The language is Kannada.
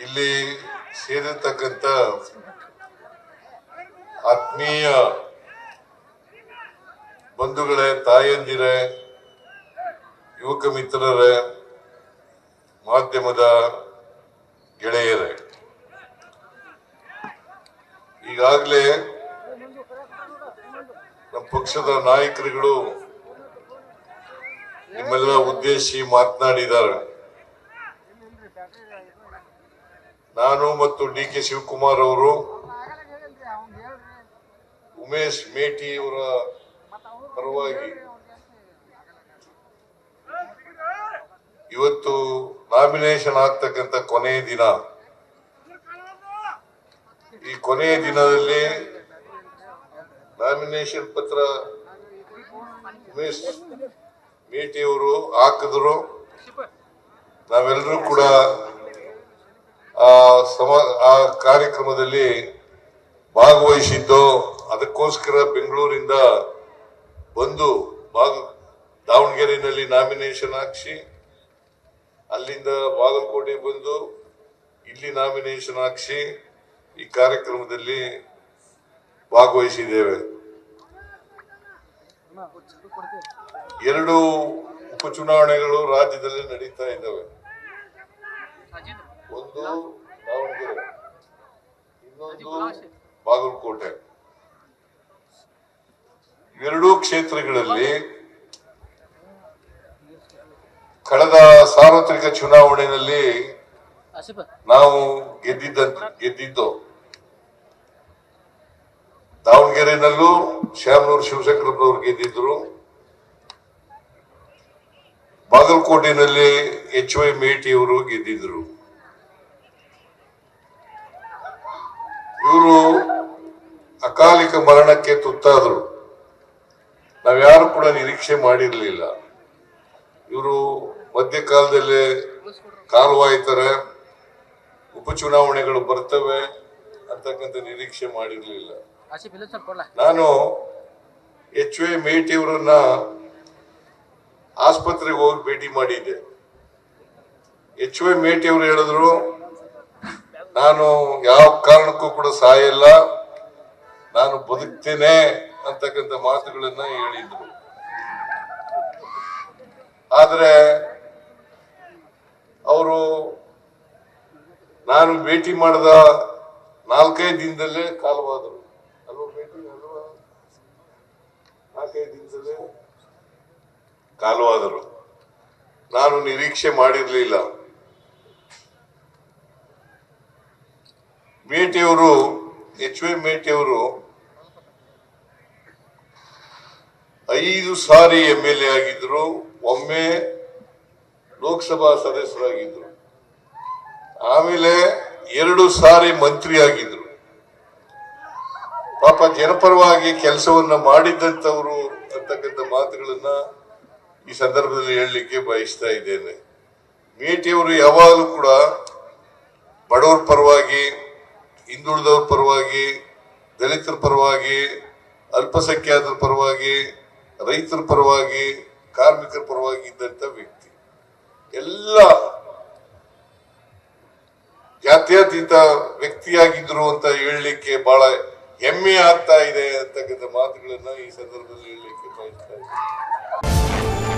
ಇಲ್ಲಿ ಸೇರಿರ್ತಕ್ಕಂಥ ಆತ್ಮೀಯ ಬಂಧುಗಳೇ, ತಾಯಂದಿರೇ, ಯುವಕ ಮಿತ್ರರೇ, ಮಾಧ್ಯಮದ ಗೆಳೆಯರೇ, ಈಗಾಗಲೇ ನಮ್ಮ ಪಕ್ಷದ ನಾಯಕರುಗಳು ನಿಮ್ಮೆಲ್ಲ ಉದ್ದೇಶಿಸಿ ಮಾತನಾಡಿದ್ದಾರೆ. ನಾನು ಮತ್ತು ಡಿ.ಕೆ. ಶಿವಕುಮಾರ್ ಅವರು ಉಮೇಶ್ ಮೇಟಿ ಅವರ ಪರವಾಗಿ ಇವತ್ತು ನಾಮಿನೇಷನ್ ಆಗ್ತಕ್ಕಂಥ ಕೊನೆಯ ದಿನ. ಈ ಕೊನೆಯ ದಿನದಲ್ಲಿ ನಾಮಿನೇಷನ್ ಪತ್ರ ಉಮೇಶ್ ಮೇಟಿ ಅವರು ಹಾಕಿದ್ರು. ನಾವೆಲ್ಲರೂ ಕೂಡ ಆ ಕಾರ್ಯಕ್ರಮದಲ್ಲಿ ಭಾಗವಹಿಸಿದ್ದು. ಅದಕ್ಕೋಸ್ಕರ ಬೆಂಗಳೂರಿಂದ ಬಂದು ದಾವಣಗೆರೆಯಲ್ಲಿ ನಾಮಿನೇಷನ್ ಹಾಕಿಸಿ, ಅಲ್ಲಿಂದ ಬಾಗಲಕೋಟೆ ಬಂದು ಇಲ್ಲಿ ನಾಮಿನೇಷನ್ ಹಾಕಿಸಿ ಈ ಕಾರ್ಯಕ್ರಮದಲ್ಲಿ ಭಾಗವಹಿಸಿದ್ದೇವೆ. 2 ಉಪಚುನಾವಣೆಗಳು ರಾಜ್ಯದಲ್ಲಿ ನಡೀತಾ ಇದ್ದಾವೆ. ಒಂದು ದಾವಣಗೆರೆ, ಇನ್ನೊಂದು ಬಾಗಲಕೋಟೆ. ಎರಡೂ ಕ್ಷೇತ್ರಗಳಲ್ಲಿ ಕಳೆದ ಸಾರ್ವತ್ರಿಕ ಚುನಾವಣೆಯಲ್ಲಿ ನಾವು ಗೆದ್ದಿದ್ದು. ದಾವಣಗೆರೆನಲ್ಲೂ ಶ್ಯಾಮನೂರು ಶಿವಶಂಕರಪ್ಪನವರು ಗೆದ್ದಿದ್ರು. ಬಾಗಲಕೋಟೆನಲ್ಲಿ HY ಮೇಟಿ ಅವರು ಗೆದ್ದಿದ್ರು. ಇವರು ಅಕಾಲಿಕ ಮರಣಕ್ಕೆ ತುತ್ತಾದರು. ನಾವ್ಯಾರು ಕೂಡ ನಿರೀಕ್ಷೆ ಮಾಡಿರಲಿಲ್ಲ. ಇವರು ಮಧ್ಯಕಾಲದಲ್ಲೇ ಕಾಲವಾಯ್ತಾರೆ, ಉಪಚುನಾವಣೆಗಳು ಬರ್ತವೆ ಅಂತಕ್ಕಂಥ ನಿರೀಕ್ಷೆ ಮಾಡಿರಲಿಲ್ಲ. ನಾನು HY ಮೇಟಿ ಅವರನ್ನ ಆಸ್ಪತ್ರೆಗೆ ಹೋಗಿ ಭೇಟಿ ಮಾಡಿದ್ದೆ. HY ಮೇಟಿ ಅವರು ಹೇಳಿದ್ರು, ನಾನು ಯಾವ ಕಾರಣಕ್ಕೂ ಕೂಡ ಸಾಯಲ್ಲ, ನಾನು ಬದುಕ್ತೇನೆ ಅಂತಕ್ಕಂಥ ಮಾತುಗಳನ್ನ ಹೇಳಿದ್ರು. ಆದ್ರೆ ಅವರು ನಾನು ಭೇಟಿ ಮಾಡಿದ 4-5 ದಿನದಲ್ಲೇ ಕಾಲವಾದರು. ಅಲ್ವಾ ಭೇಟಿ ಅಲ್ವಾ? 4-5 ದಿನದಲ್ಲೇ ಕಾಲವಾದರು. ನಾನು ನಿರೀಕ್ಷೆ ಮಾಡಿರಲಿಲ್ಲ. ಮೇಟಿಯವರು, HY ಮೇಟಿಯವರು 5 ಸಾರಿ MLA ಆಗಿದ್ರು, ಒಮ್ಮೆ ಲೋಕಸಭಾ ಸದಸ್ಯರಾಗಿದ್ರು, ಆಮೇಲೆ 2 ಸಾರಿ ಮಂತ್ರಿ ಆಗಿದ್ರು. ಪಾಪ ಜನಪರವಾಗಿ ಕೆಲಸವನ್ನ ಮಾಡಿದ್ದಂಥವ್ರು ಅಂತಕ್ಕಂಥ ಮಾತುಗಳನ್ನ ಈ ಸಂದರ್ಭದಲ್ಲಿ ಹೇಳಲಿಕ್ಕೆ ಬಯಸ್ತಾ ಇದ್ದೇನೆ. ಮೇಟಿಯವರು ಯಾವಾಗಲೂ ಕೂಡ ಬಡವರ ಪರವಾಗಿ, ಹಿಂದುಳಿದವ್ರ ಪರವಾಗಿ, ದಲಿತರ ಪರವಾಗಿ, ಅಲ್ಪಸಂಖ್ಯಾತರ ಪರವಾಗಿ, ರೈತರ ಪರವಾಗಿ, ಕಾರ್ಮಿಕರ ಪರವಾಗಿ ಇದ್ದಂತ ವ್ಯಕ್ತಿ. ಎಲ್ಲ ಜಾತ್ಯತೀತ ವ್ಯಕ್ತಿಯಾಗಿದ್ರು ಅಂತ ಹೇಳಲಿಕ್ಕೆ ಬಹಳ ಹೆಮ್ಮೆ ಆಗ್ತಾ ಇದೆ ಅಂತಕ್ಕಂಥ ಮಾತುಗಳನ್ನ ಈ ಸಂದರ್ಭದಲ್ಲಿ ಹೇಳಲಿಕ್ಕೆ ಬಯಸ್ತಾ ಇದ್ದೀನಿ.